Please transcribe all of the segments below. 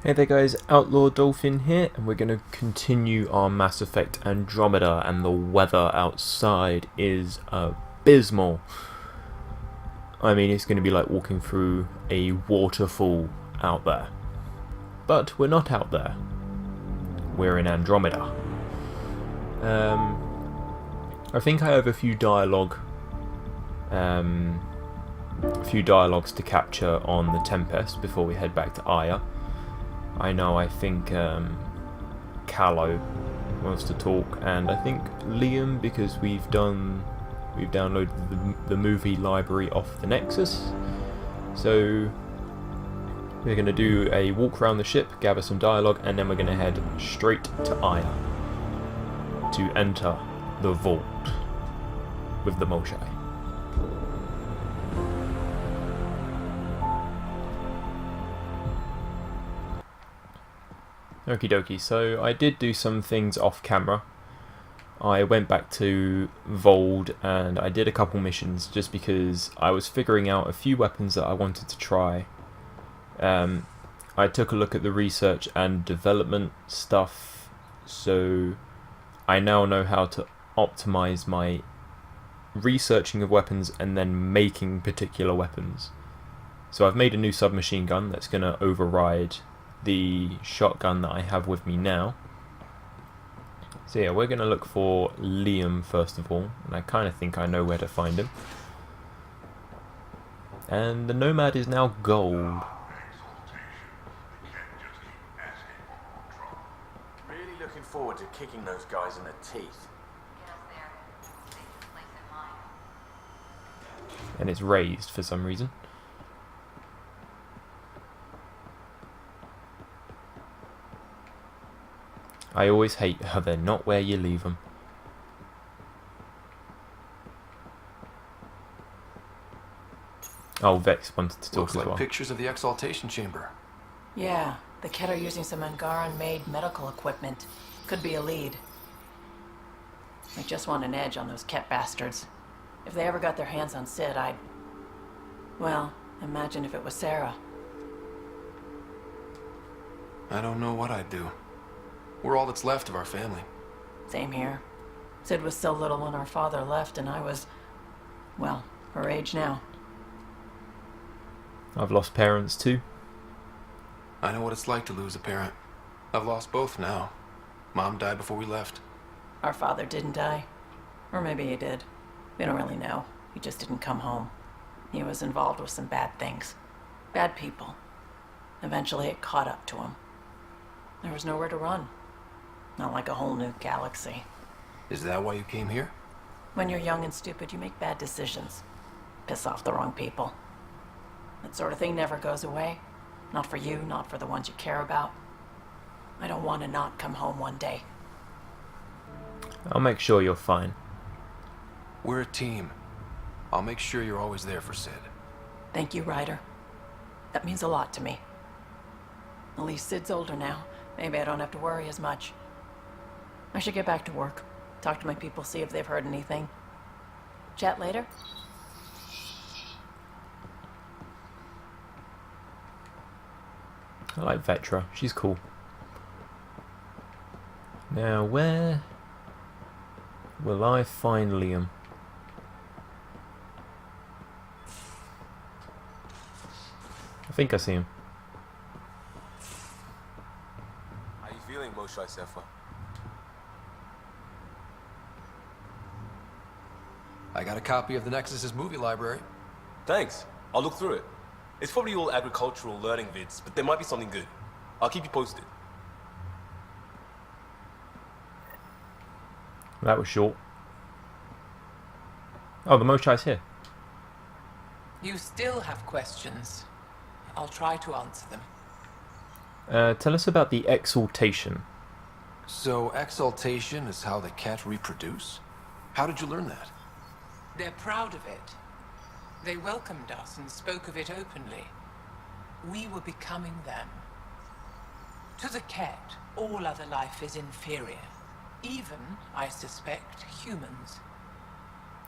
Hey there guys, Outlaw Dolphin here, and we're going to continue our Mass Effect Andromeda, and the weather outside is abysmal. I mean, it's going to be like walking through a waterfall out there. But we're not out there. We're in Andromeda. I think I have a few dialogues to capture on the Tempest before we head back to Aya. I think Callow wants to talk, and I think Liam, because we've downloaded the movie library off the Nexus. So we're going to do a walk around the ship, gather some dialogue, and then we're going to head straight to Aya to enter the vault with the Molshai. Okie dokie, so I did do some things off camera. I went back to Vold and I did a couple missions just because I was figuring out a few weapons that I wanted to try. I took a look at the research and development stuff, so I now know how to optimize my researching of weapons and then making particular weapons. So I've made a new submachine gun that's going to override the shotgun that I have with me now. So yeah, we're going to look for Liam first of all, and I kind of think I know where to find him. And the Nomad is now gold. Really looking forward to kicking those guys in the teeth. And it's raised for some reason. I always hate how they're not where you leave them. Oh, Vex wanted to talk Looks as like well. pictures of the exaltation chamber. Yeah, the Kett are using some Angaran-made medical equipment. Could be a lead. I just want an edge on those Kett bastards. If they ever got their hands on Sid, I'd... Well, imagine if it was Sarah. I don't know what I'd do. We're all that's left of our family. Same here. Sid was so little when our father left, and I was... well, her age now. I've lost parents too. I know what it's like to lose a parent. I've lost both now. Mom died before we left. Our father didn't die. Or maybe he did. We don't really know. He just didn't come home. He was involved with some bad things. Bad people. Eventually it caught up to him. There was nowhere to run. Not like a whole new galaxy. Is that why you came here? When you're young and stupid, you make bad decisions. Piss off the wrong people. That sort of thing never goes away. Not for you, not for the ones you care about. I don't want to not come home one day. I'll make sure you're fine. We're a team. I'll make sure you're always there for Sid. Thank you, Ryder. That means a lot to me. At least Sid's older now. Maybe I don't have to worry as much. I should get back to work. Talk to my people, see if they've heard anything. Chat later? I like Vetra, she's cool. Now where will I find Liam? I think I see him. How you feeling, Molshai Sefa? I got a copy of the Nexus's movie library. Thanks. I'll look through it. It's probably all agricultural learning vids, but there might be something good. I'll keep you posted. That was short. Oh, the Molshai's here. You still have questions. I'll try to answer them. Tell us about the exaltation. So, exaltation is how the Kett reproduce? How did you learn that? They're proud of it. They welcomed us and spoke of it openly. We were becoming them. To the Kett, all other life is inferior. Even, I suspect, humans.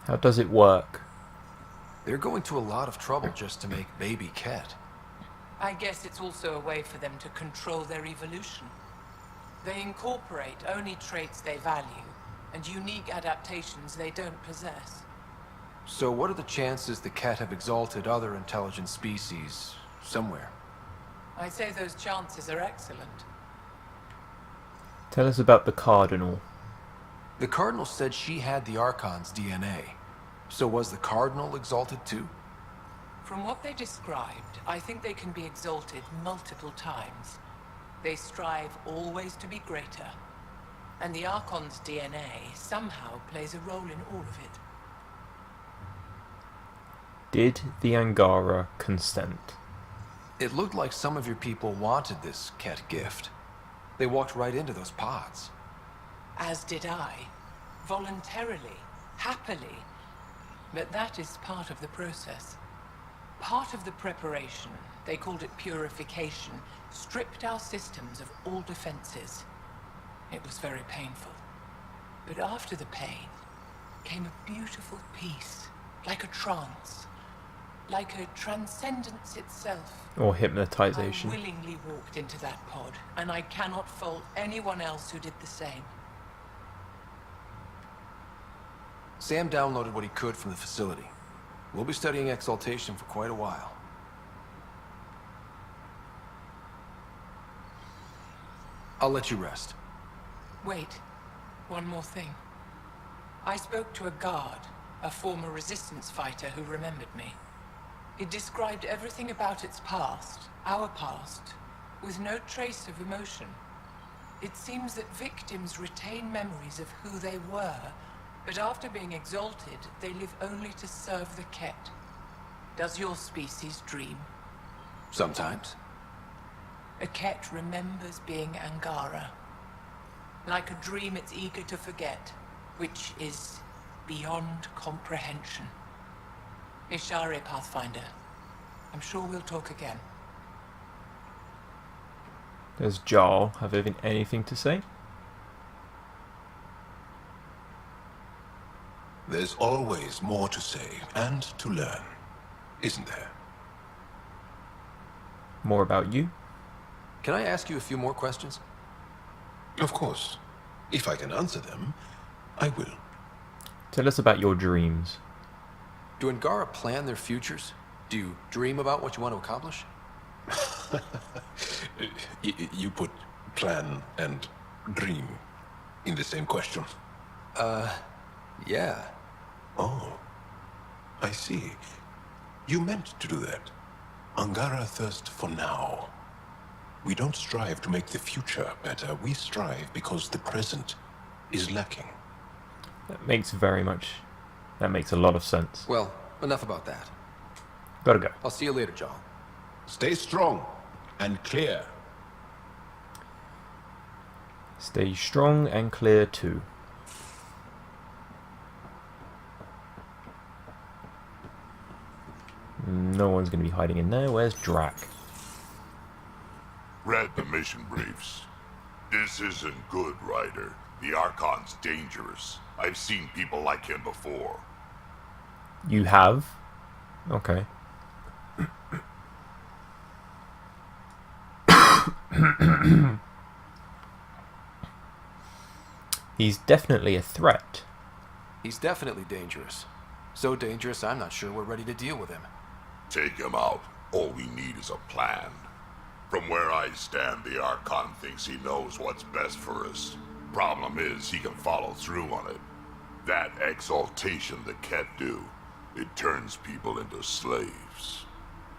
How does it work? They're going to a lot of trouble just to make baby Kett. I guess it's also a way for them to control their evolution. They incorporate only traits they value, and unique adaptations they don't possess. So what are the chances the Ket have exalted other intelligent species somewhere? I say those chances are excellent. Tell us about the Cardinal. The Cardinal said she had the Archon's DNA. So was the Cardinal exalted too? From what they described, I think they can be exalted multiple times. They strive always to be greater. And the Archon's DNA somehow plays a role in all of it. Did the Angara consent? It looked like some of your people wanted this Ket gift. They walked right into those pods. As did I. Voluntarily. Happily. But that is part of the process. Part of the preparation, they called it purification, stripped our systems of all defenses. It was very painful. But after the pain came a beautiful peace, like a trance, like a transcendence itself. Or hypnotization? I willingly walked into that pod, and I cannot fault anyone else who did the same. Sam downloaded what he could from the facility. We'll be studying exaltation for quite a while. I'll let you rest. Wait, one more thing. I spoke to a guard, a former resistance fighter who remembered me. It described everything about its past, our past, with no trace of emotion. It seems that victims retain memories of who they were, but after being exalted, they live only to serve the Ket. Does your species dream? Sometimes. A Ket remembers being Angara. Like a dream it's eager to forget, which is beyond comprehension. Ishare, Pathfinder. I'm sure we'll talk again. Does Jarl have anything to say? There's always more to say and to learn, isn't there? More about you? Can I ask you a few more questions? Of course. If I can answer them, I will. Tell us about your dreams. Do Angara plan their futures? Do you dream about what you want to accomplish? You put plan and dream in the same question. Yeah. Oh, I see. You meant to do that. Angara thirst for now. We don't strive to make the future better. We strive because the present is lacking. That makes a lot of sense. Well, enough about that. Gotta go. I'll see you later, John. Stay strong and clear. Stay strong and clear too. No one's going to be hiding in there. Where's Drac? Read the mission briefs. This isn't good, Ryder. The Archon's dangerous. I've seen people like him before. You have? Okay. He's definitely a threat. He's definitely dangerous. So dangerous, I'm not sure we're ready to deal with him. Take him out. All we need is a plan. From where I stand, the Archon thinks he knows what's best for us. Problem is, he can follow through on it. That exaltation the Ket do, it turns people into slaves.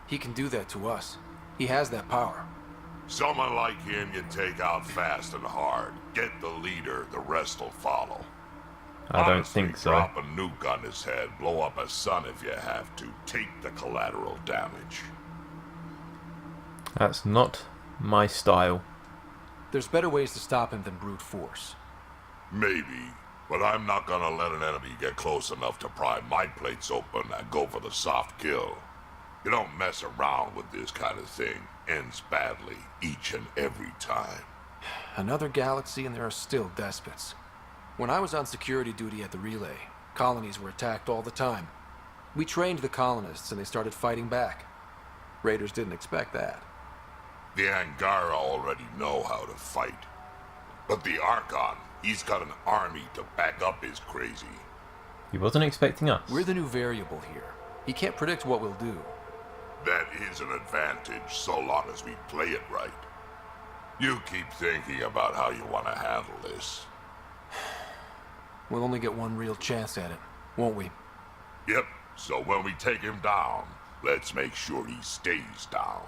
He can do that to us. He has that power. Someone like him you take out fast and hard. Get the leader, the rest will follow. I don't Honestly, think so. Drop a nuke on his head, blow up a sun if you have to. Take the collateral damage. That's not my style. There's better ways to stop him than brute force. Maybe, but I'm not gonna let an enemy get close enough to pry my plates open and go for the soft kill. You don't mess around with this kind of thing. Ends badly, each and every time. Another galaxy and there are still despots. When I was on security duty at the relay, colonies were attacked all the time. We trained the colonists and they started fighting back. Raiders didn't expect that. The Angara already know how to fight. But the Archon, he's got an army to back up his crazy. He wasn't expecting us. We're the new variable here. He can't predict what we'll do. That is an advantage so long as we play it right. You keep thinking about how you want to handle this. We'll only get one real chance at it, won't we? Yep, so when we take him down, let's make sure he stays down.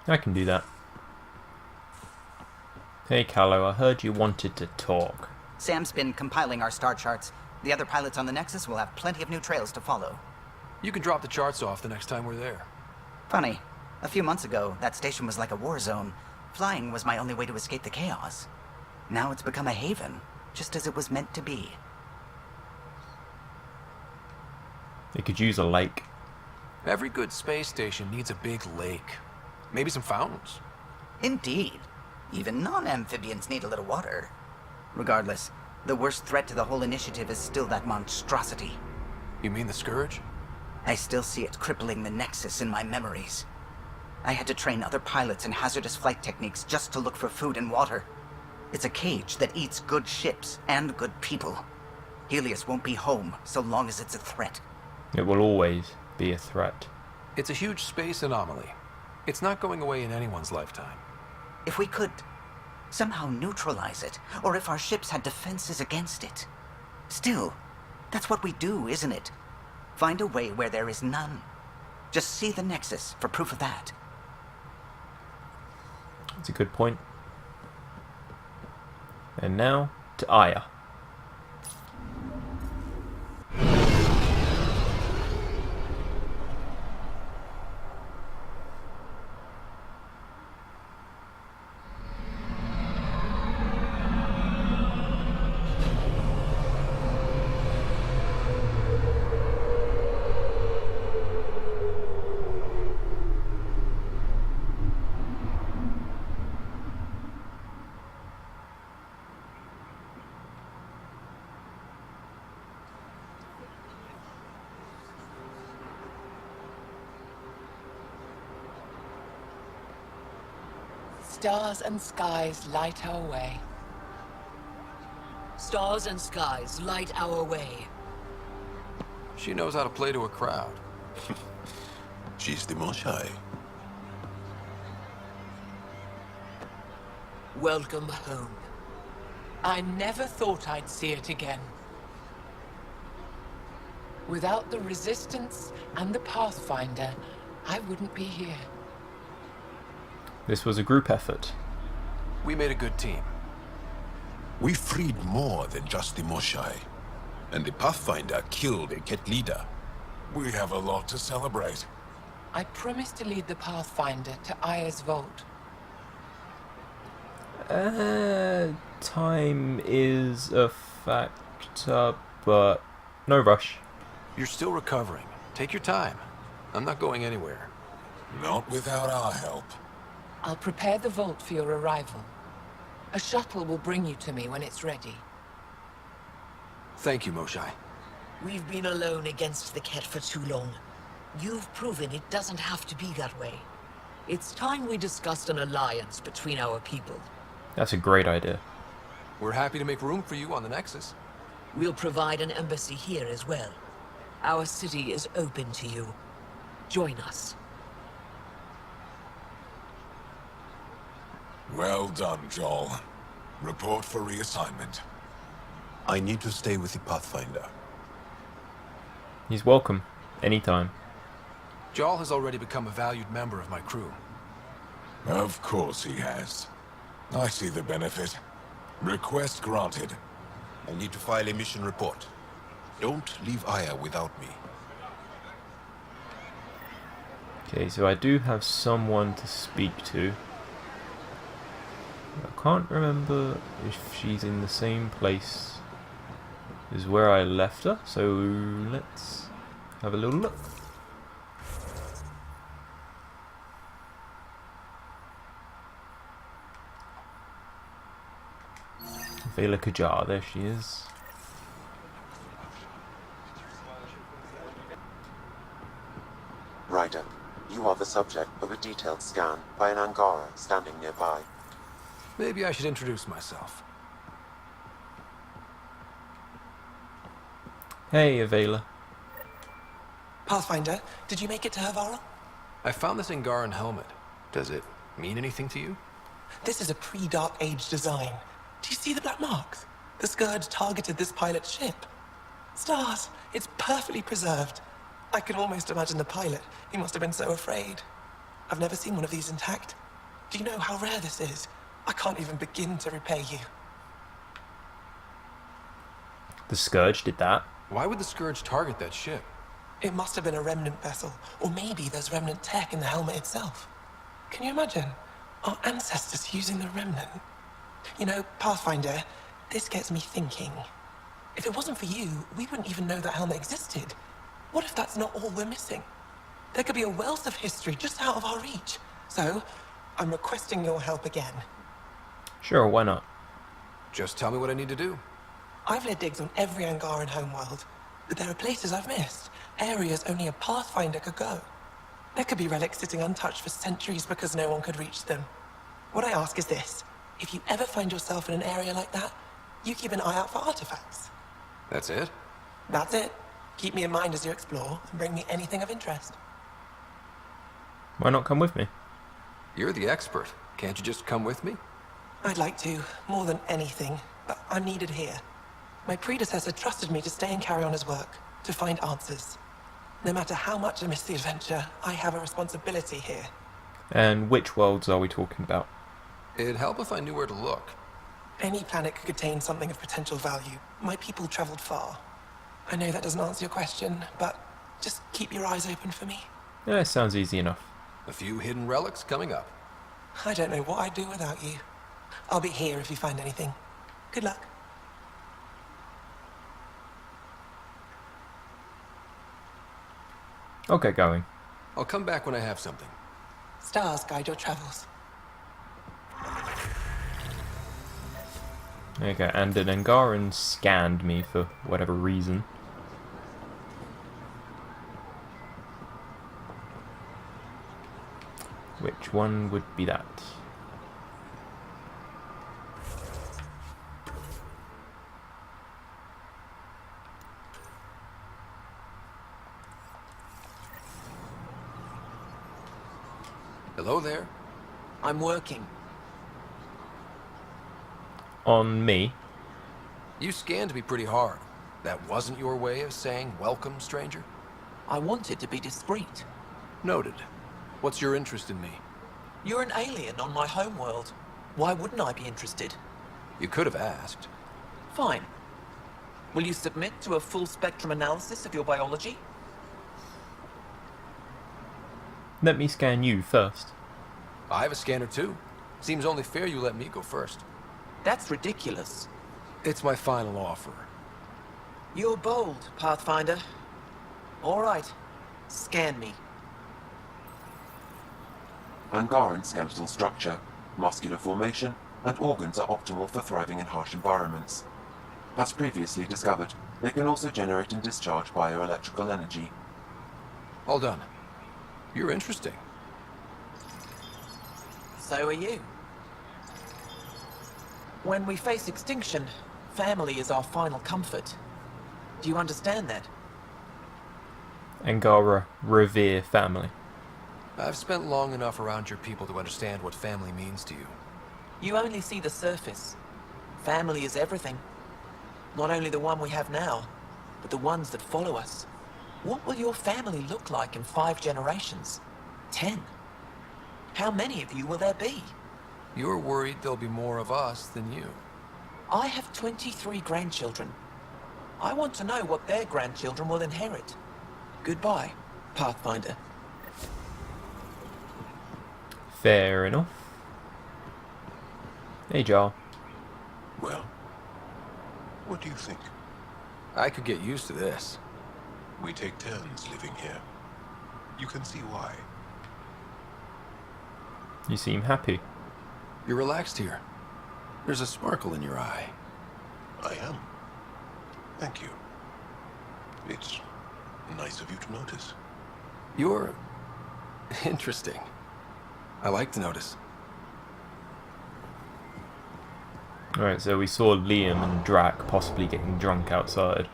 I can do that. Hey Callow, I heard you wanted to talk. Sam's been compiling our star charts. The other pilots on the Nexus will have plenty of new trails to follow. You can drop the charts off the next time we're there. Funny, a few months ago, that station was like a war zone. Flying was my only way to escape the chaos. Now it's become a haven, just as it was meant to be. They could use a lake. Every good space station needs a big lake. Maybe some fountains. Indeed. Even non-amphibians need a little water. Regardless, the worst threat to the whole initiative is still that monstrosity. You mean the Scourge? I still see it crippling the Nexus in my memories. I had to train other pilots in hazardous flight techniques just to look for food and water. It's a cage that eats good ships and good people. Helios won't be home so long as it's a threat. It will always be a threat. It's a huge space anomaly. It's not going away in anyone's lifetime. If we could somehow neutralize it, or if our ships had defenses against it. Still, that's what we do, isn't it? Find a way where there is none. Just see the Nexus for proof of that. That's a good point. And now to Aya. Stars and skies light our way. Stars and skies light our way. She knows how to play to a crowd. She's the Moshai. Welcome home. I never thought I'd see it again. Without the Resistance and the Pathfinder, I wouldn't be here. This was a group effort. We made a good team. We freed more than just the Moshai. And the Pathfinder killed a Ket leader. We have a lot to celebrate. I promised to lead the Pathfinder to Aya's vault. Time is a factor, but no rush. You're still recovering. Take your time. I'm not going anywhere. Not without our help. I'll prepare the vault for your arrival. A shuttle will bring you to me when it's ready. Thank you, Moshai. We've been alone against the Ket for too long. You've proven it doesn't have to be that way. It's time we discussed an alliance between our people. That's a great idea. We're happy to make room for you on the Nexus. We'll provide an embassy here as well. Our city is open to you. Join us. Well done, Joel. Report for reassignment. I need to stay with the Pathfinder. He's welcome, anytime. Jarl has already become a valued member of my crew. Of course he has. I see the benefit. Request granted. I need to file a mission report. Don't leave Aya without me. Okay, so I do have someone to speak to. I can't remember if she's in the same place as where I left her, so let's have a little look. Vela Kajar, there she is. Ryder, you are the the subject of a detailed scan by an Angara standing nearby. Maybe I should introduce myself. Hey, Avela. Pathfinder, did you make it to Havara? I found this Angaran helmet. Does it mean anything to you? This is a pre-Dark Age design. Do you see the black marks? The Scourge targeted this pilot's ship. Stars, it's perfectly preserved. I can almost imagine the pilot. He must have been so afraid. I've never seen one of these intact. Do you know how rare this is? I can't even begin to repay you. The Scourge did that? Why would the Scourge target that ship? It must have been a remnant vessel, or maybe there's remnant tech in the helmet itself. Can you imagine? Our ancestors using the remnant. You know, Pathfinder, this gets me thinking. If it wasn't for you, we wouldn't even know that helmet existed. What if that's not all we're missing? There could be a wealth of history just out of our reach. So, I'm requesting your help again. Sure, why not? Just tell me what I need to do. I've led digs on every Angaran homeworld, but there are places I've missed, areas only a Pathfinder could go. There could be relics sitting untouched for centuries because no one could reach them. What I ask is this: if you ever find yourself in an area like that, you keep an eye out for artifacts. That's it? That's it. Keep me in mind as you explore, and bring me anything of interest. Why not come with me? You're the expert. Can't you just come with me? I'd like to, more than anything, but I'm needed here. My predecessor trusted me to stay and carry on his work, to find answers. No matter how much I miss the adventure, I have a responsibility here. And which worlds are we talking about? It'd help if I knew where to look. Any planet could contain something of potential value. My people traveled far. I know that doesn't answer your question, but just keep your eyes open for me. Yeah, sounds easy enough. A few hidden relics coming up. I don't know what I'd do without you. I'll be here if you find anything. Good luck. I'll get going. I'll come back when I have something. Stars guide your travels. Okay, and an Angaran scanned me for whatever reason. Which one would be that? Hello there. I'm working. On me? You scanned me pretty hard. That wasn't your way of saying welcome, stranger? I wanted to be discreet. Noted. What's your interest in me? You're an alien on my homeworld. Why wouldn't I be interested? You could have asked. Fine. Will you submit to a full spectrum analysis of your biology? Let me scan you first. I have a scanner too. Seems only fair you let me go first. That's ridiculous. It's my final offer. You're bold, Pathfinder. All right. Scan me. Angaran skeletal structure, muscular formation, and organs are optimal for thriving in harsh environments. As previously discovered, they can also generate and discharge bioelectrical energy. All done. You're interesting. So are you. When we face extinction, family is our final comfort. Do you understand that? Angara revere family. I've spent long enough around your people to understand what family means to you. You only see the surface. Family is everything. Not only the one we have now, but the ones that follow us. What will your family look like in 5 generations? 10? How many of you will there be? You're worried there'll be more of us than you. I have 23 grandchildren. I want to know what their grandchildren will inherit. Goodbye, Pathfinder. Fair enough. Hey, Jar. Well, what do you think? I could get used to this. We take turns living here. You can see why. You seem happy. You're relaxed here. There's a sparkle in your eye. I am. Thank you. It's nice of you to notice. You're Interesting. I like to notice. Alright, so we saw Liam and Drac possibly getting drunk outside.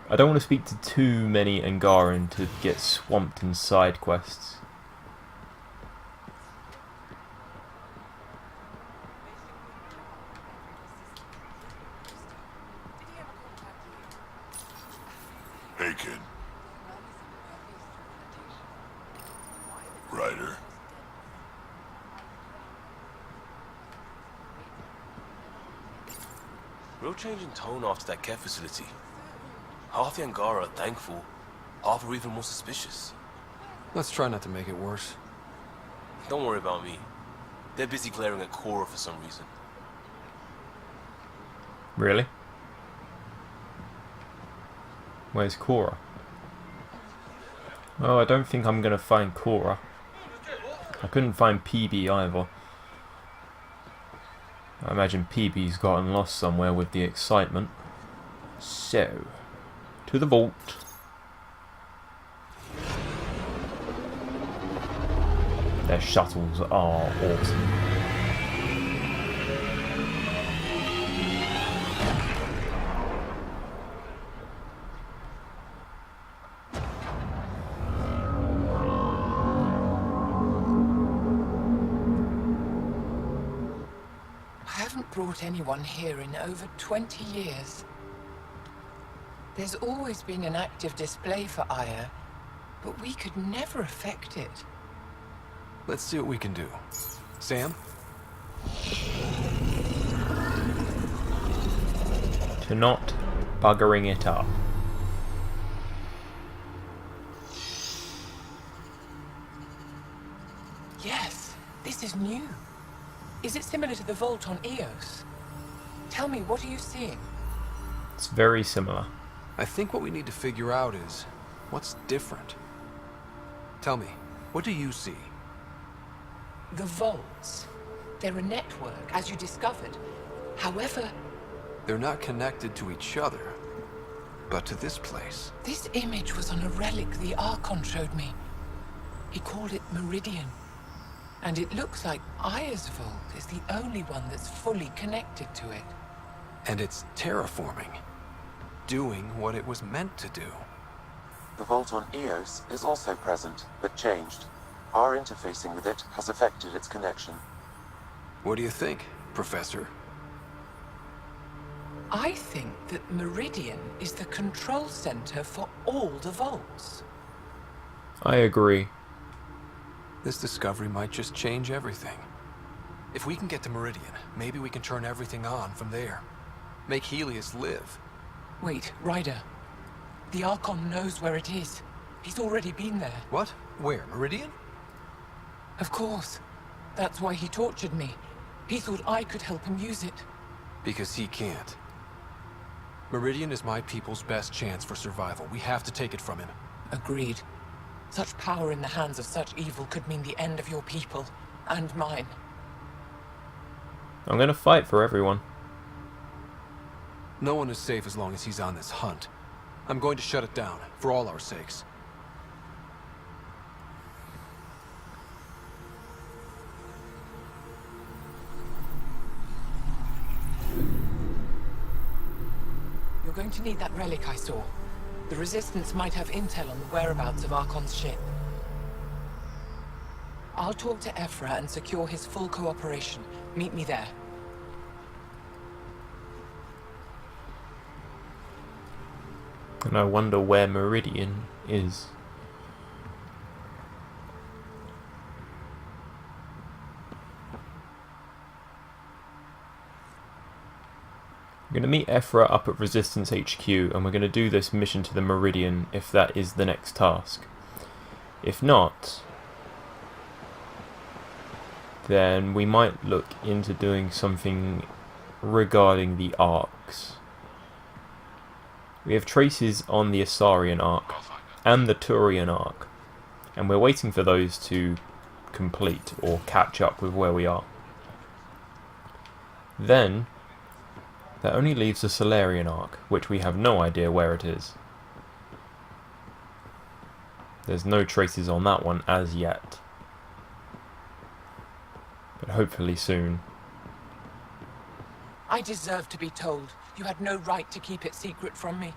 I don't want to speak to too many Angaran to get swamped in side quests. Hey, kid. Ryder. Real change in tone after that care facility. Half the Angara are thankful, half are even more suspicious. Let's try not to make it worse. Don't worry about me. They're busy glaring at Cora for some reason. Really? Where's Cora? Oh, I don't think I'm going to find Cora. I couldn't find PB either. I imagine PB's gotten lost somewhere with the excitement. So, to the vault. Their shuttles are awesome. I haven't brought anyone here in over 20 years. There's always been an active display for Aya, but we could never affect it. Let's see what we can do. Sam? To not buggering it up. Yes, this is new. Is it similar to the vault on Eos? Tell me, what are you seeing? It's very similar. I think what we need to figure out is what's different. Tell me, what do you see? The vaults. They're a network, as you discovered. However, They're not connected to each other, but to this place. this image was on a relic the Archon showed me. He called it Meridian. And it looks like Aya's vault is the only one that's fully connected to it. And it's terraforming. Doing what it was meant to do. The vault on Eos is also present, but changed. Our interfacing with it has affected its connection. What do you think, Professor? I think that Meridian is the control center for all the vaults. I agree. This discovery might just change everything. If we can get to Meridian, maybe we can turn everything on from there. Make Helios live. Wait, Ryder. The Archon knows where it is. He's already been there. What? Where? Meridian? Of course. That's why he tortured me. He thought I could help him use it. Because he can't. Meridian is my people's best chance for survival. We have to take it from him. Agreed. Such power in the hands of such evil could mean the end of your people, and mine. I'm gonna fight for everyone. No one is safe as long as he's on this hunt. I'm going to shut it down, for all our sakes. You're going to need that relic I saw. The Resistance might have intel on the whereabouts of Archon's ship. I'll talk to Ephra and secure his full cooperation. Meet me there. And I wonder where Meridian is. We're going to meet Ephra up at Resistance HQ, and we're going to do this mission to the Meridian if that is the next task. If not, then we might look into doing something regarding the arcs. We have traces on the Asarian arc and the Turian arc, and we're waiting for those to complete or catch up with where we are. Then that only leaves the Solarian arc, which we have no idea where it is. There's no traces on that one as yet. But hopefully soon. I deserve to be told. You had no right to keep it secret from me.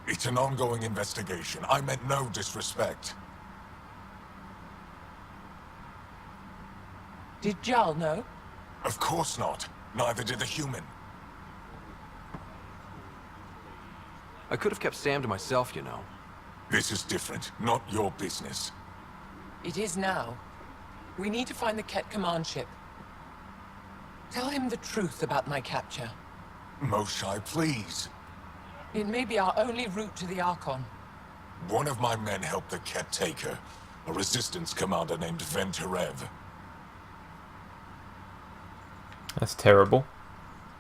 It's an ongoing investigation. I meant no disrespect. Did Jarl know? Of course not. Neither did the human. I could have kept Sam to myself, you know. This is different. Not your business. It is now. We need to find the Ket command ship. Tell him the truth about my capture. Moshai, please. It may be our only route to the Archon. One of my men helped the Ket take her. A resistance commander named Venturev. That's terrible.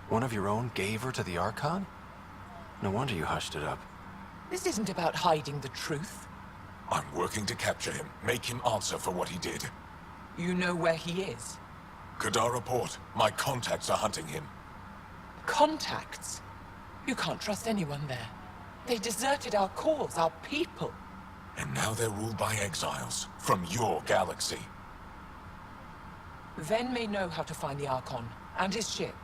One of your own gave her to the Archon? No wonder you hushed it up. This isn't about hiding the truth. I'm working to capture him. Make him answer for what he did. You know where he is? Kadara Port. My contacts are hunting him. Contacts? You can't trust anyone there. They deserted our cause, our people. And now they're ruled by exiles from your galaxy. Ven may know how to find the Archon and his ship.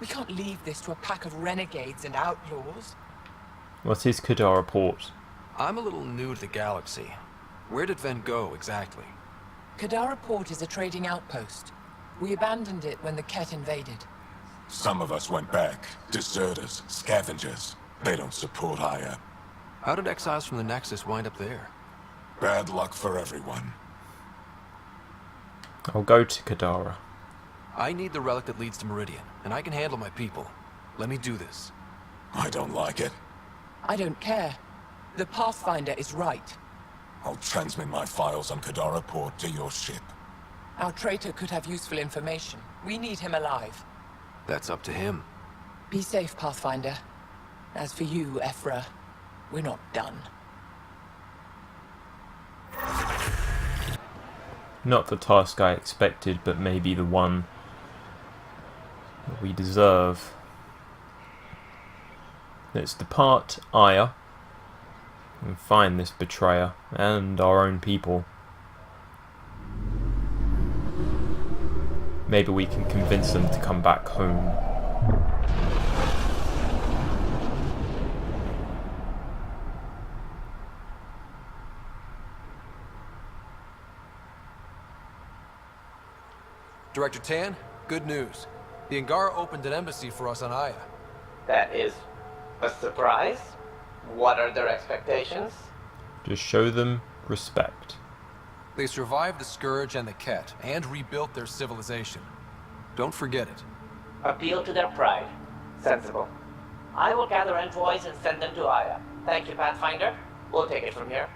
We can't leave this to a pack of renegades and outlaws. What is Kadara Port? I'm a little new to the galaxy. Where did Ven go, exactly? Kadara Port is a trading outpost. We abandoned it when the Ket invaded. Some of us went back. Deserters, scavengers. They don't support Aya. How did exiles from the Nexus wind up there? Bad luck for everyone. I'll go to Kadara. I need the relic that leads to Meridian, and I can handle my people. Let me do this. I don't like it. I don't care. The Pathfinder is right. I'll transmit my files on Kadara Port to your ship. Our traitor could have useful information. We need him alive. That's up to him. Be safe, Pathfinder. As for you, Ephra, we're not done. Not the task I expected, but maybe the one that we deserve. Let's depart Aya and find this betrayer and our own people. Maybe we can convince them to come back home. Director Tan, good news. The Angara opened an embassy for us on Aya. That is a surprise. What are their expectations? Just show them respect. They survived the Scourge and the Ket, and rebuilt their civilization. Don't forget it. Appeal to their pride. Sensible. I will gather envoys and send them to Aya. Thank you, Pathfinder. We'll take it from here.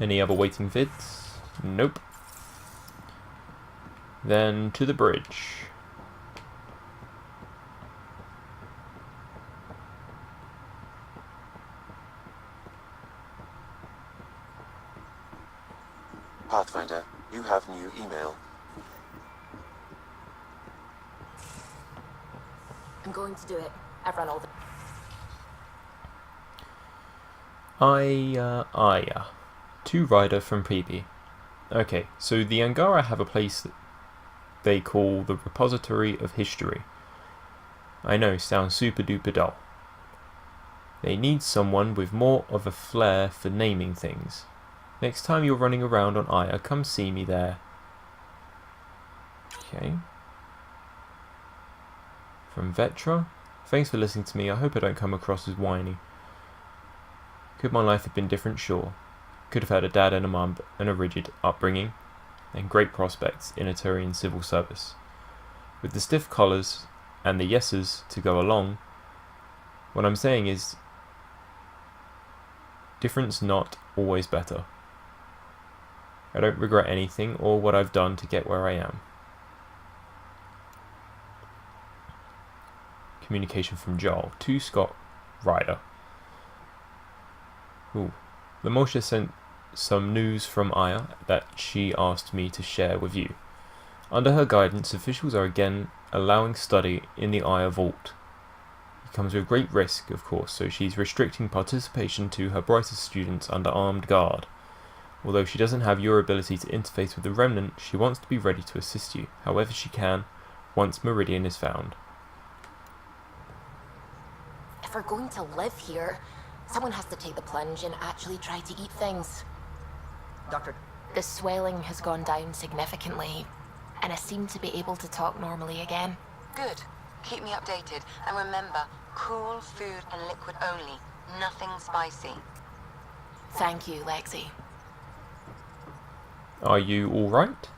Any other waiting vids? Nope. Then to the bridge. Pathfinder, you have new email. I'm going to do it. I've run all the... Aya. To Ryder from Peepee. Okay, so the Angara have a place that they call the Repository of History. I know, sounds super duper dull. They need someone with more of a flair for naming things. Next time you're running around on Aya, come see me there. Okay. From Vetra. Thanks for listening to me. I hope I don't come across as whiny. Could my life have been different? Sure. Could have had a dad and a mum and a rigid upbringing, and great prospects in a Turian civil service. With the stiff collars and the yeses to go along, what I'm saying is, difference not always better. I don't regret anything or what I've done to get where I am. Communication from Joel to Scott Ryder. Ooh. Lamosha sent some news from Aya that she asked me to share with you. Under her guidance, officials are again allowing study in the Aya Vault. You It comes with great risk, of course, so she's restricting participation to her brightest students under armed guard. Although she doesn't have your ability to interface with the Remnant, she wants to be ready to assist you, however she can, once Meridian is found. If we're going to live here, someone has to take the plunge and actually try to eat things. Doctor, The swelling has gone down significantly, and I seem to be able to talk normally again. Good. Keep me updated. And remember, cool food and liquid only. Nothing spicy. Thank you, Lexi. Are you alright?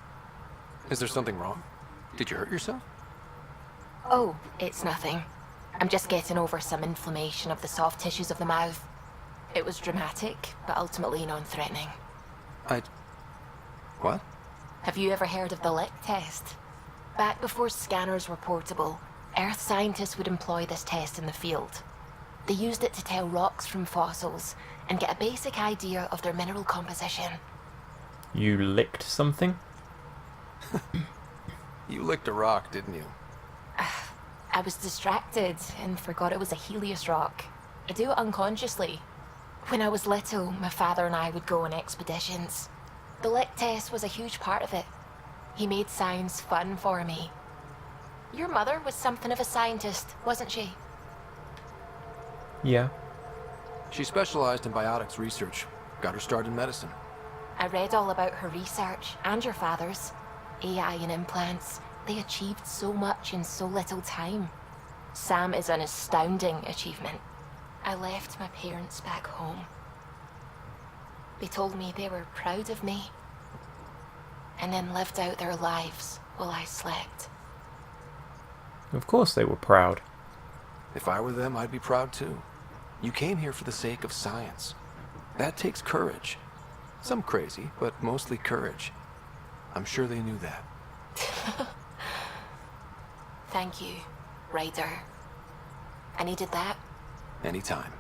Is there something wrong? Did you hurt yourself? Oh, it's nothing. I'm just getting over some inflammation of the soft tissues of the mouth. It was dramatic, but ultimately non-threatening. What? Have you ever heard of the lick test? Back before scanners were portable, Earth scientists would employ this test in the field. They used it to tell rocks from fossils and get a basic idea of their mineral composition. You licked something? You licked a rock, didn't you? I was distracted and forgot it was a Helios rock. I do it unconsciously. When I was little, my father and I would go on expeditions. The lick test was a huge part of it. He made science fun for me. Your mother was something of a scientist, wasn't she? Yeah. She specialized in biotics research. Got her start in medicine. I read all about her research, and your father's. AI and implants. They achieved so much in so little time. Sam is an astounding achievement. I left my parents back home. They told me they were proud of me, and then lived out their lives while I slept. Of course they were proud. If I were them, I'd be proud too. You came here for the sake of science. That takes courage. Some crazy, but mostly courage. I'm sure they knew that. Thank you, Ryder. I needed that. Anytime.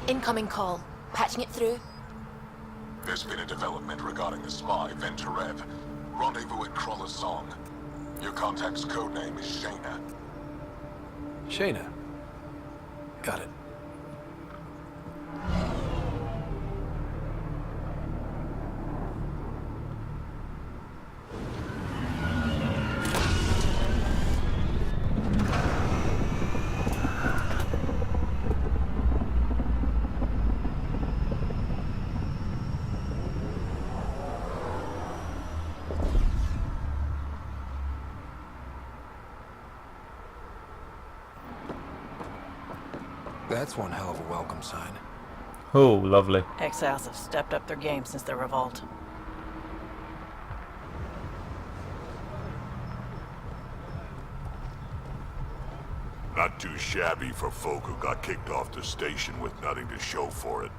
Incoming call. Patching it through. There's been a development regarding the spy, Venturev. Rendezvous at Crawler's Song. Your contact's codename is Shayna. Shayna. Got it. That's one hell of a welcome sign. Oh, lovely. Exiles have stepped up their game since the revolt. Not too shabby for folk who got kicked off the station with nothing to show for it.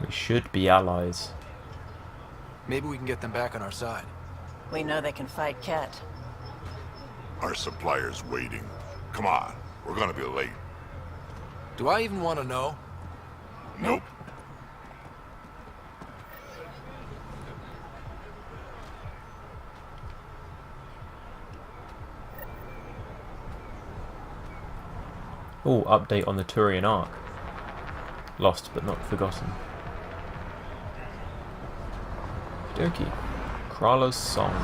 We should be allies. Maybe we can get them back on our side. We know they can fight Ket. Our supplier's waiting. Come on, we're gonna be late. Do I even want to know? Nope. Oh, update on the Turian Ark. Lost but not forgotten. Doki. Krala's Song.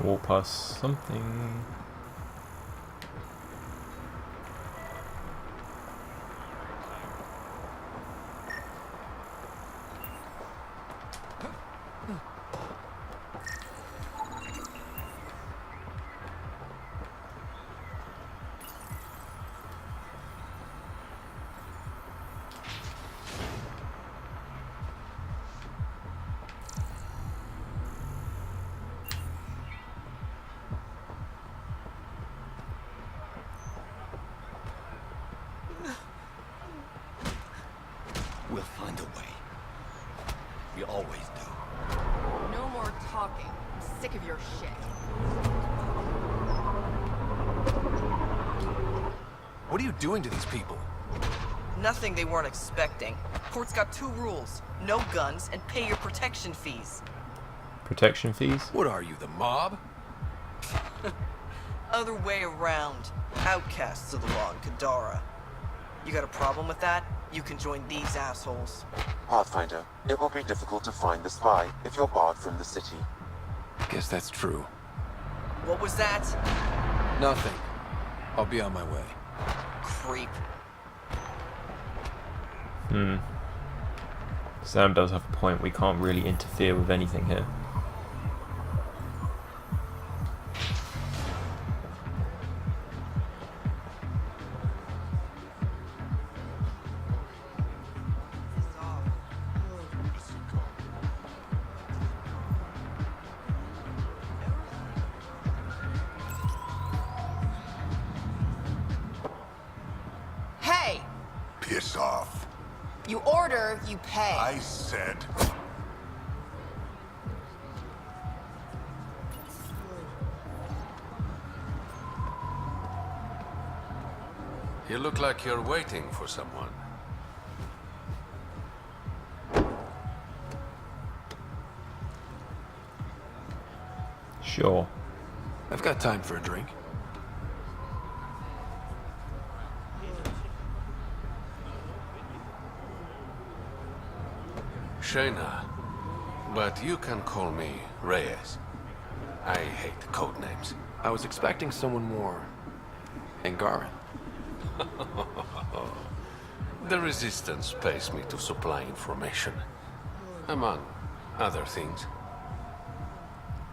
Walk past something. We always do. No more talking. I'm sick of your shit. What are you doing to these people? Nothing they weren't expecting. Port's got 2 rules. No guns and pay your protection fees. Protection fees? What are you, the mob? Other way around. Outcasts of the law in Kadara. You got a problem with that? You can join these assholes. Pathfinder, it will be difficult to find the spy if you're barred from the city. Guess that's true. What was that? Nothing. I'll be on my way. Creep. Sam does have a point. We can't really interfere with anything here. Hey! Piss off. You order, you pay. I said... You look like you're waiting for someone. Sure. I've got time for a drink. Shayna, but you can call me Reyes. I hate code names. I was expecting someone more Angaran. The Resistance pays me to supply information, among other things.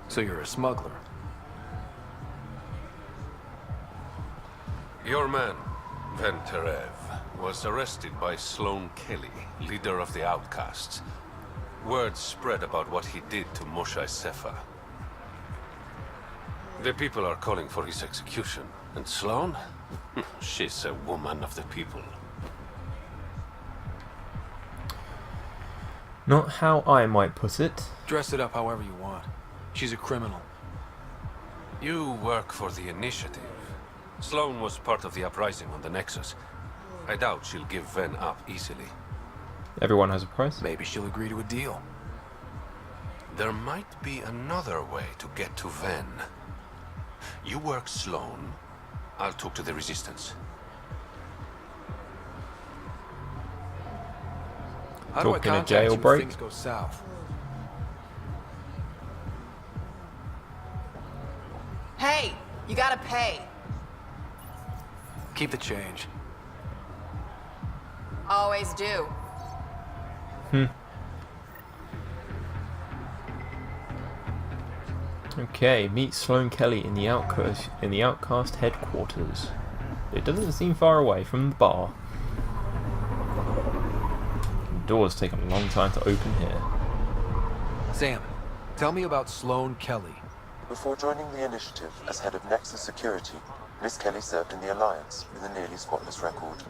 So you're a smuggler? Your man, Venterev, was arrested by Sloane Kelly, leader of the Outcasts. Word spread about what he did to Moshe Sefa. The people are calling for his execution. And Sloane? She's a woman of the people. Not how I might put it. Dress it up however you want. She's a criminal. You work for the Initiative. Sloane was part of the uprising on the Nexus. I doubt she'll give Ven up easily. Everyone has a price. Maybe she'll agree to a deal. There might be another way to get to Ven. You work Sloane. I'll talk to the Resistance. How do I Talking a contact you if jailbreak? things go south? Hey! You gotta pay. Keep the change. Always do. Okay, meet Sloane Kelly in the Outcast headquarters. It doesn't seem far away from the bar. The doors take a long time to open here. Sam, tell me about Sloane Kelly. Before joining the Initiative as head of Nexus Security, Miss Kelly served in the Alliance with a nearly spotless record.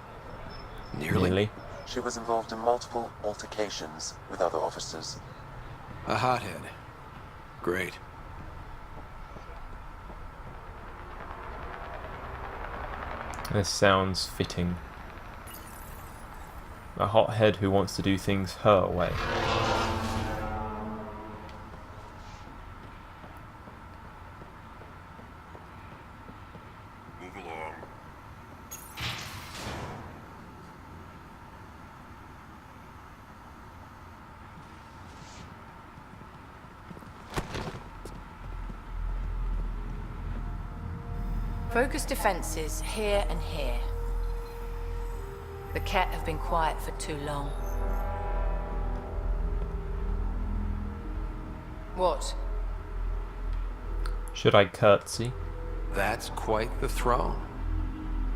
Nearly. She was involved in multiple altercations with other officers. A hothead. Great. This sounds fitting. A hothead who wants to do things her way. Move along. Focus defenses here and here. The Ket have been quiet for too long. What? Should I curtsy? That's quite the throne.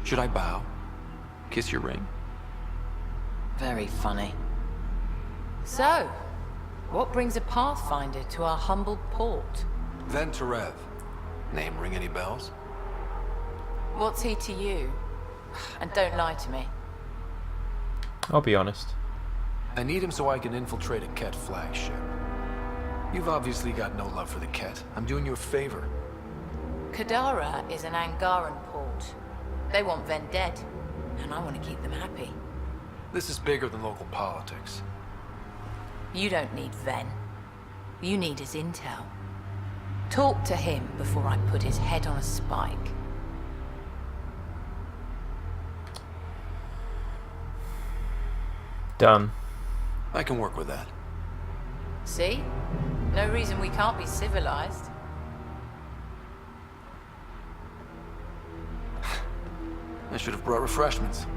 Should I bow? Kiss your ring? Very funny. So, what brings a Pathfinder to our humble port? Venterev. Name ring any bells? What's he to you? And don't lie to me. I'll be honest. I need him so I can infiltrate a Ket flagship. You've obviously got no love for the Ket. I'm doing you a favor. Kadara is an Angaran port. They want Ven dead, and I want to keep them happy. This is bigger than local politics. You don't need Ven. You need his intel. Talk to him before I put his head on a spike. Done. I can work with that. See? No reason we can't be civilized. I should have brought refreshments.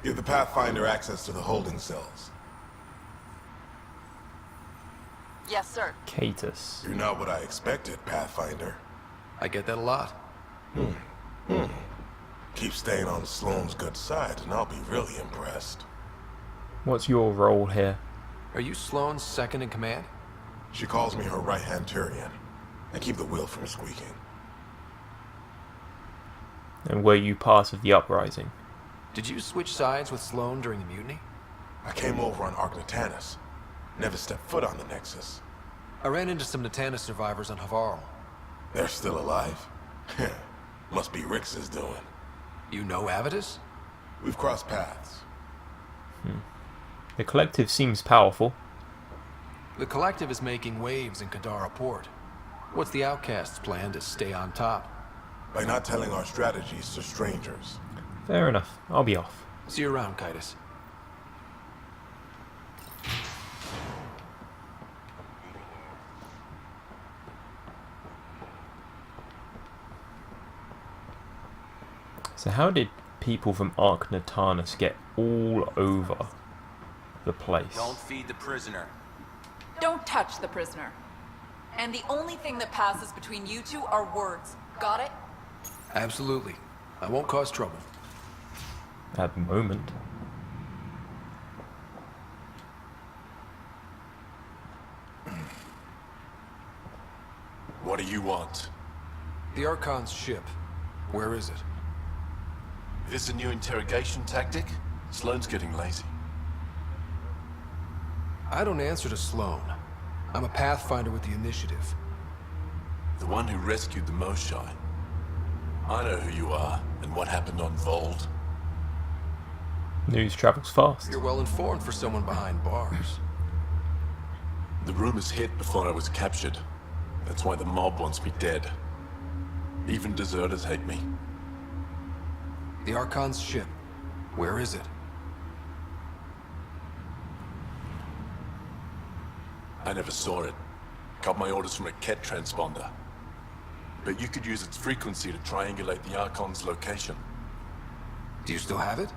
Give the Pathfinder access to the holding cells. Yes, sir. Catus. You're not what I expected, Pathfinder. I get that a lot. Keep staying on Sloane's good side, and I'll be really impressed. What's your role here? Are you Sloane's second in command? She calls me her right-hand Tyrion. I keep the wheel from squeaking. And were you part of the uprising? Did you switch sides with Sloane during the mutiny? I came over on Argnatanus. Never stepped foot on the Nexus. I ran into some Natanus survivors on Havarl. They're still alive? Must be Rix's doing. You know Avitus? We've crossed paths. The Collective seems powerful. The Collective is making waves in Kadara Port. What's the Outcast's plan to stay on top? By not telling our strategies to strangers. Fair enough. I'll be off. See you around, Catus. So how did people from Argnatanus get all over the place? Don't feed the prisoner. Don't touch the prisoner. And the only thing that passes between you two are words. Got it? Absolutely. I won't cause trouble. At the moment. What do you want? The Archon's ship. Where is it? This a new interrogation tactic? Sloane's getting lazy. I don't answer to Sloane. I'm a Pathfinder with the Initiative. The one who rescued the Moshai. I know who you are, and what happened on Vold. News travels fast. You're well informed for someone behind bars. The rumors hit before I was captured. That's why the mob wants me dead. Even deserters hate me. The Archon's ship. Where is it? I never saw it. Got my orders from a Ket transponder. But you could use its frequency to triangulate the Archon's location. Do you still have it?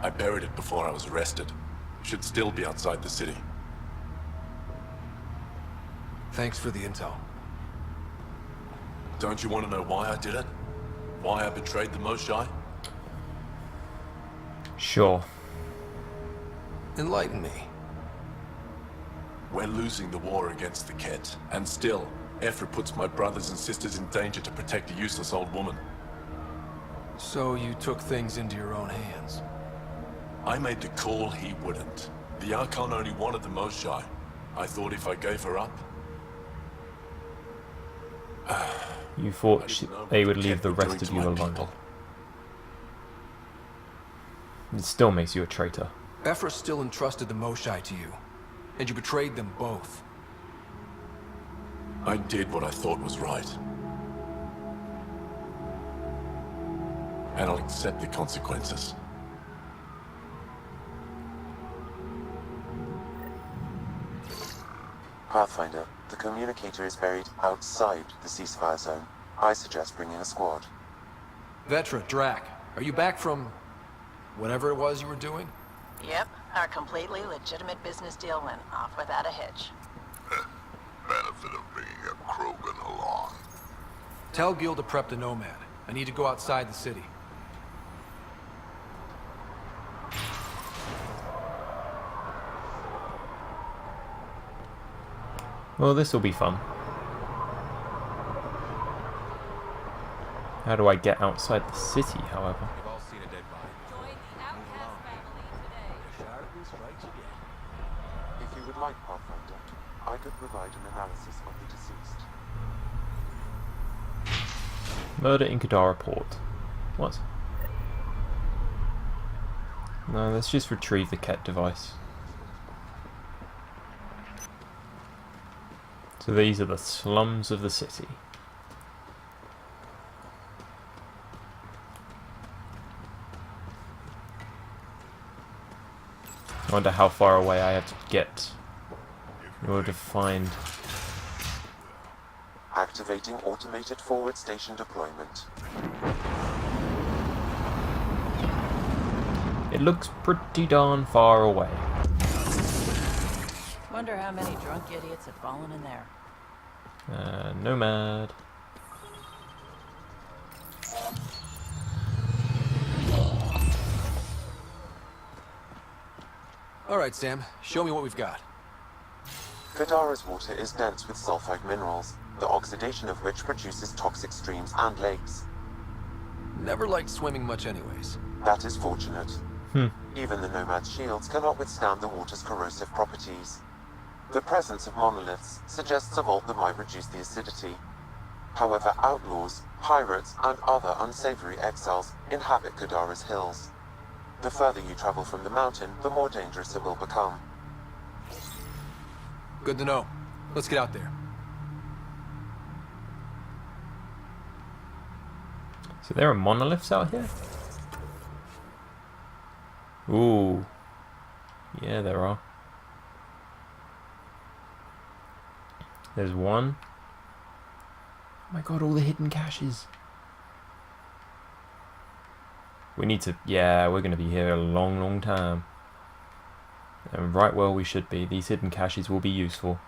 I buried it before I was arrested. Should still be outside the city. Thanks for the intel. Don't you want to know why I did it? Why I betrayed the Moshai? Sure. Enlighten me. We're losing the war against the Ket, and still, Ephra puts my brothers and sisters in danger to protect a useless old woman. So you took things into your own hands? I made the call he wouldn't. The Archon only wanted the Moshai. I thought if I gave her up... You thought they would leave the rest of you alone. It still makes you a traitor. Ephra still entrusted the Moshai to you, and you betrayed them both. I did what I thought was right. And I'll accept the consequences. Pathfinder, the communicator is buried outside the ceasefire zone. I suggest bringing a squad. Vetra, Drac, are you back from... whatever it was you were doing? Yep, our completely legitimate business deal went off without a hitch. Benefit of bringing up Krogan along. Tell Gil to prep the Nomad. I need to go outside the city. Well, this will be fun. How do I get outside the city, however? We've all seen a dead body. If you would like, Pathfinder, I could provide an analysis of the deceased. Murder in Kadara Port. What? No, let's just retrieve the Ket device. So these are the slums of the city. I wonder how far away I have to get in order to find... Activating automated forward station deployment. It looks pretty darn far away. Wonder how many drunk idiots have fallen in there. Nomad. Alright, Sam. Show me what we've got. Kadara's water is dense with sulfide minerals, the oxidation of which produces toxic streams and lakes. Never liked swimming much anyways. That is fortunate. Even the Nomad's shields cannot withstand the water's corrosive properties. The presence of monoliths suggests a vault that might reduce the acidity. However, outlaws, pirates, and other unsavory exiles inhabit Kadara's hills. The further you travel from the mountain, the more dangerous it will become. Good to know. Let's get out there. So there are monoliths out here? Ooh. Yeah, there are. There's one. Oh my god, all the hidden caches. We need to... Yeah, we're going to be here a long, long time. And right where we should be. These hidden caches will be useful.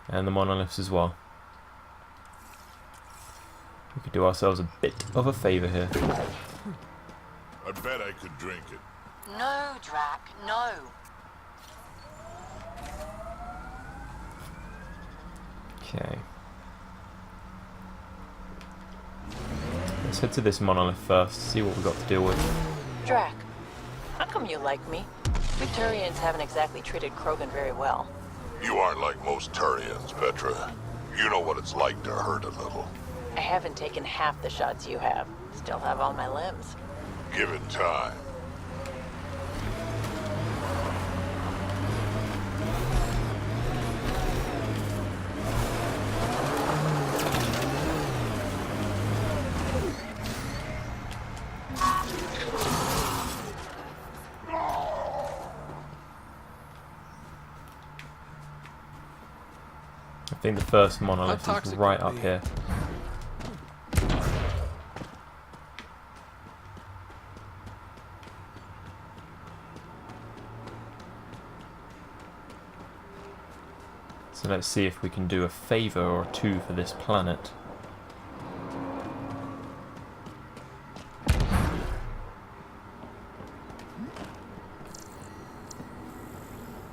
And the monoliths as well. We could do ourselves a bit of a favour here. I bet I could drink it. No, Drac, no. Okay. Let's head to this monolith first, see what we've got to deal with. Drac, how come you like me? We Turians haven't exactly treated Krogan very well. You aren't like most Turians, Petra. You know what it's like to hurt a little. I haven't taken half the shots you have. Still have all my limbs. Give it time. I think the first monolith is right up here. So let's see if we can do a favour or two for this planet.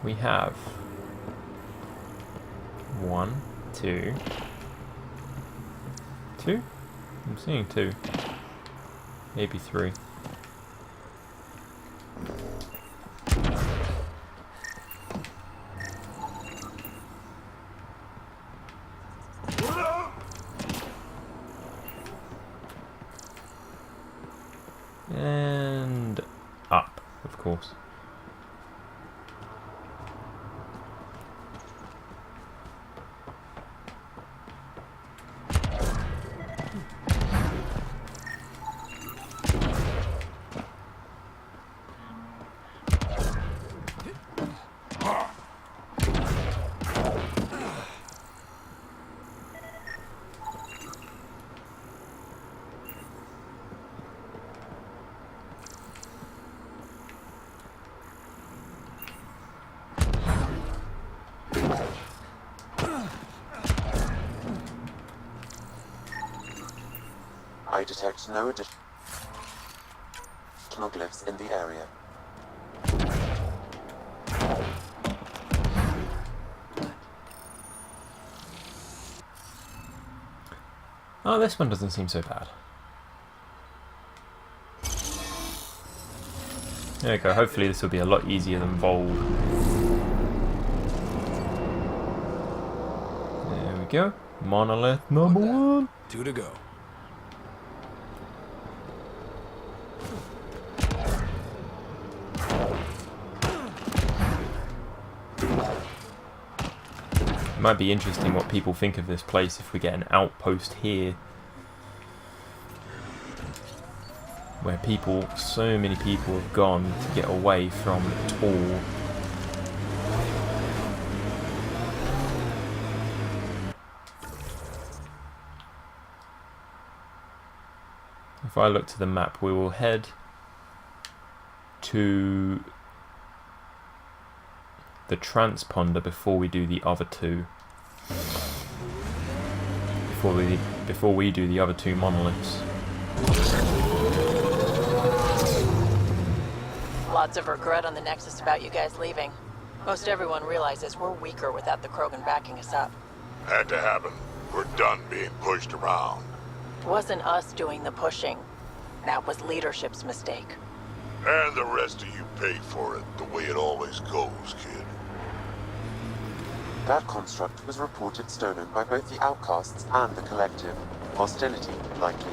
We have 1, 2. I'm seeing 2. Maybe 3. And up, of course. I detect no additional glyphs in the area. Oh, this one doesn't seem so bad. There we go. Hopefully this will be a lot easier than Vold. There we go. Monolith number 1. 2 to go. It might be interesting what people think of this place if we get an outpost here. Where people, so many people have gone to get away from it all. If I look to the map, we will head to the transponder before we do the other two. Before we do the other two monoliths. Lots of regret on the Nexus about you guys leaving. Most everyone realizes we're weaker without the Krogan backing us up. Had to happen. We're done being pushed around. It wasn't us doing the pushing. That was leadership's mistake. And the rest of you pay for it, the way it always goes, kid. That construct was reported stolen by both the Outcasts and the Collective. Hostility, likely.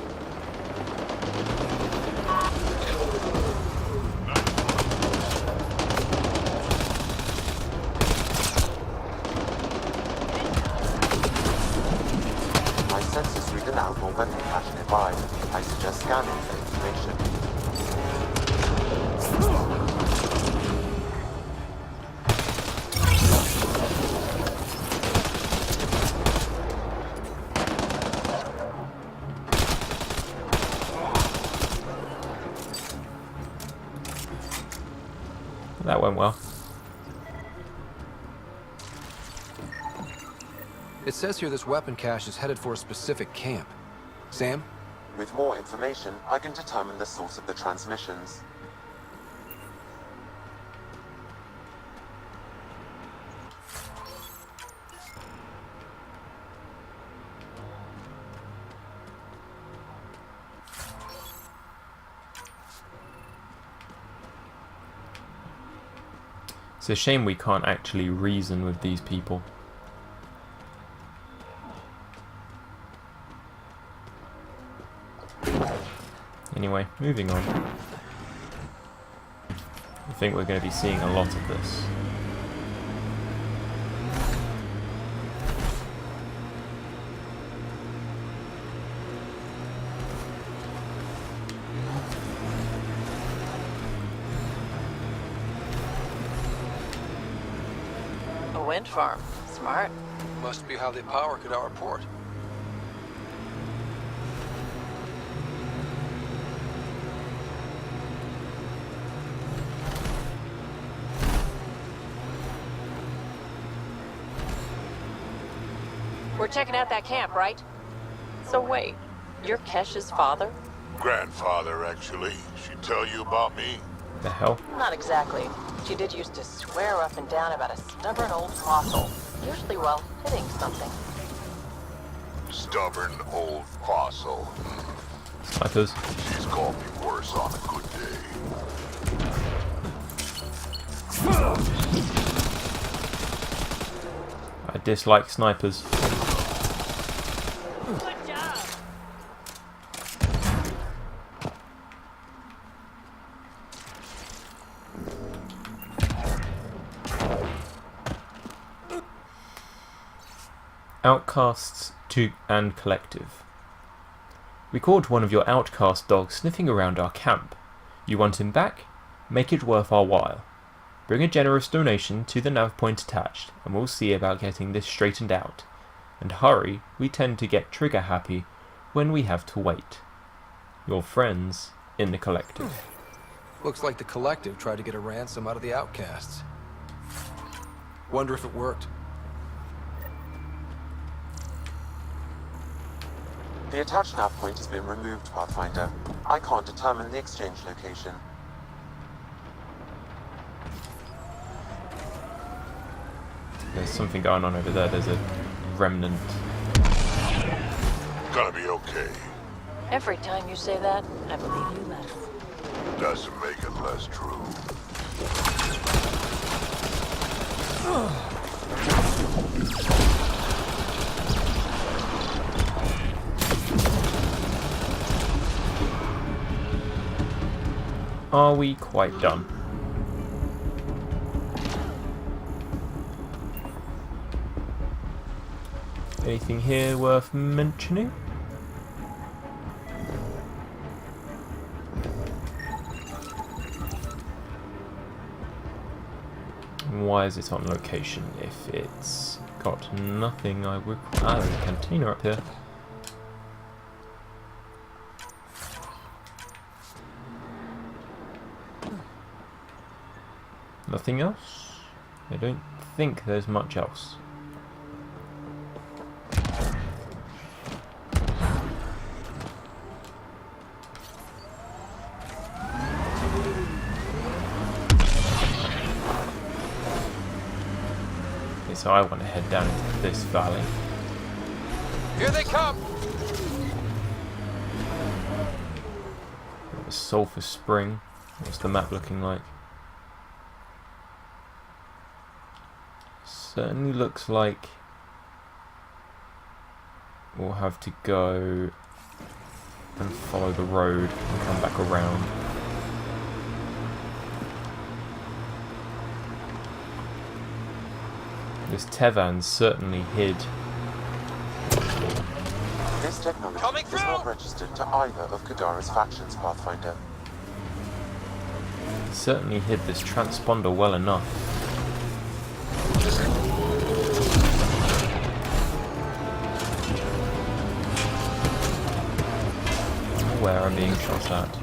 My sensors read an outlaw weapon cache nearby. I suggest scanning for information. That went well. It says here this weapon cache is headed for a specific camp. Sam? With more information, I can determine the source of the transmissions. It's a shame we can't actually reason with these people. Anyway, moving on. I think we're going to be seeing a lot of this. A wind farm. Smart. Must be how they power Kadara Port. We're checking out that camp, right? So wait, you're Kesh's father? Grandfather, actually. She tell you about me? The hell? Not exactly. She did used to swear up and down about a stubborn old fossil, usually while hitting something. Stubborn old fossil. Snipers. She's called me worse on a good day. I dislike snipers. Good job. Outcasts and Collective. We caught one of your outcast dogs sniffing around our camp. You want him back? Make it worth our while. Bring a generous donation to the nav point attached, and we'll see about getting this straightened out. And hurry, we tend to get trigger happy when we have to wait. Your friends in the Collective. Looks like the Collective tried to get a ransom out of the Outcasts. Wonder if it worked. The attached nav point has been removed, Pathfinder. I can't determine the exchange location. There's something going on over there. There's a remnant. gonna be okay. Every time you say that, I believe you less. Doesn't make it less true. Are we quite done? Anything here worth mentioning? Why is it on location if it's got nothing I would... Ah, there's a cantina up here. Nothing else? I don't think there's much else. Okay, so I want to head down into this valley. Here they come! Got a sulfur spring. What's the map looking like? Certainly looks like we'll have to go and follow the road and come back around. This Tevan certainly hid. This technology is not registered to either of Kadara's factions, Pathfinder. Certainly hid this transponder well enough. Where I'm being shot at.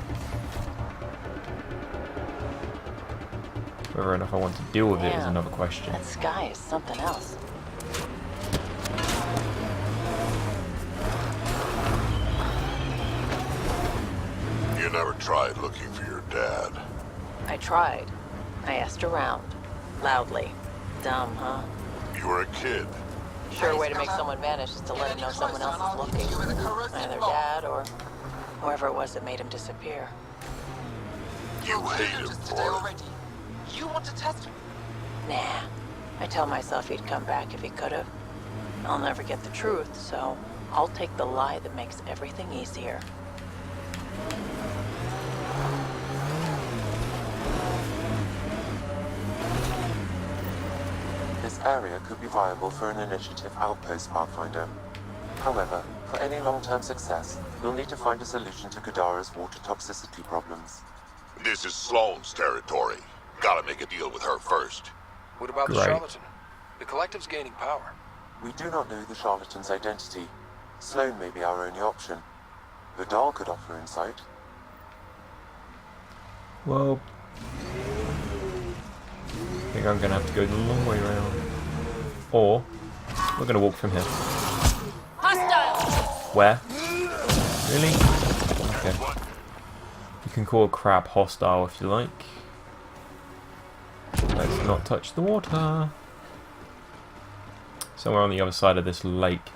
Whether or not I want to deal with it is another question. That sky is something else. You never tried looking for your dad. I tried. I asked around. Loudly. Dumb, huh? You were a kid. Sure way to make someone vanish is to let him know someone else is looking. Either dad or whoever it was that made him disappear. You hate him for it. You want to test him? Nah. I tell myself he'd come back if he could have. I'll never get the truth, so I'll take the lie that makes everything easier. This area could be viable for an initiative outpost, Pathfinder. However, for any long-term success, you'll need to find a solution to Kadara's water toxicity problems. This is Sloane's territory. Gotta make a deal with her first. What about the charlatan? The collective's gaining power. We do not know the charlatan's identity. Sloane may be our only option. Vidal could offer insight. Well, I think I'm going to have to go the long way around. Or, we're going to walk from here. Hostile! Where? Really? Okay. You can call a crab hostile if you like. Let's not touch the water. Somewhere on the other side of this lake.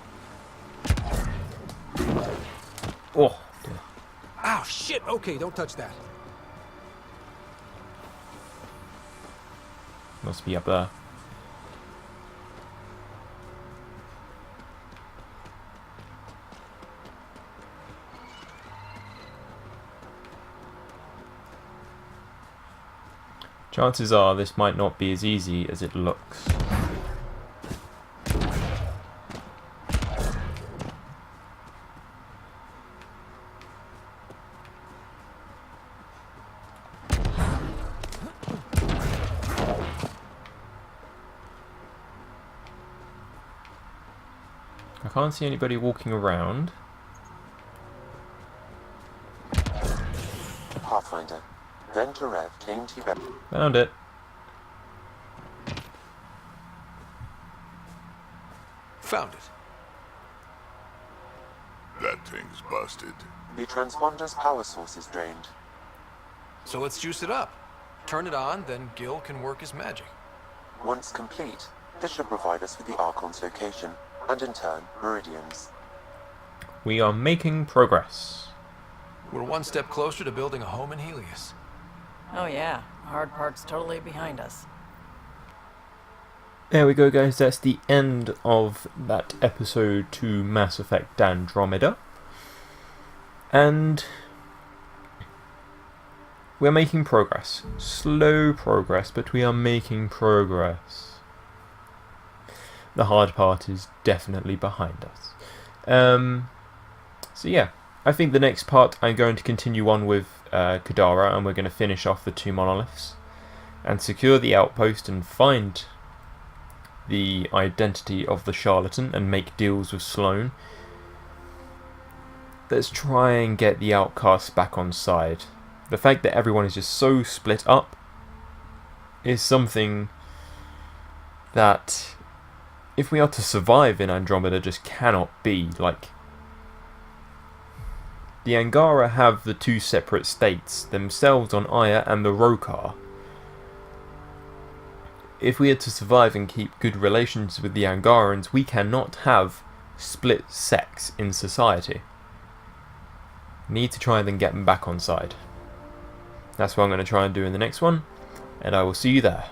Oh, dear. Ow, shit! Okay, don't touch that. Must be up there. Chances are this might not be as easy as it looks. I can't see anybody walking around. Pathfinder. Venturev came to you. Found it. Found it. That thing's busted. The transponder's power source is drained. So let's juice it up. Turn it on, then Gil can work his magic. Once complete, this should provide us with the Archon's location, and in turn, meridians. We are making progress. We're one step closer to building a home in Helios. Oh yeah, the hard part's totally behind us. There we go, guys. That's the end of that episode 2 Mass Effect Andromeda. And we're making progress. Slow progress, but we are making progress. The hard part is definitely behind us. So yeah, I think the next part I'm going to continue on with Kadara, and we're going to finish off the 2 monoliths and secure the outpost and find the identity of the charlatan and make deals with Sloane. Let's try and get the outcasts back on side. The fact that everyone is just so split up is something that, if we are to survive in Andromeda, just cannot be. Like, the Angara have the 2 separate states, themselves on Aya and the Rokar. If we are to survive and keep good relations with the Angarans, we cannot have split sects in society. Need to try and then get them back on side. That's what I'm going to try and do in the next one, and I will see you there.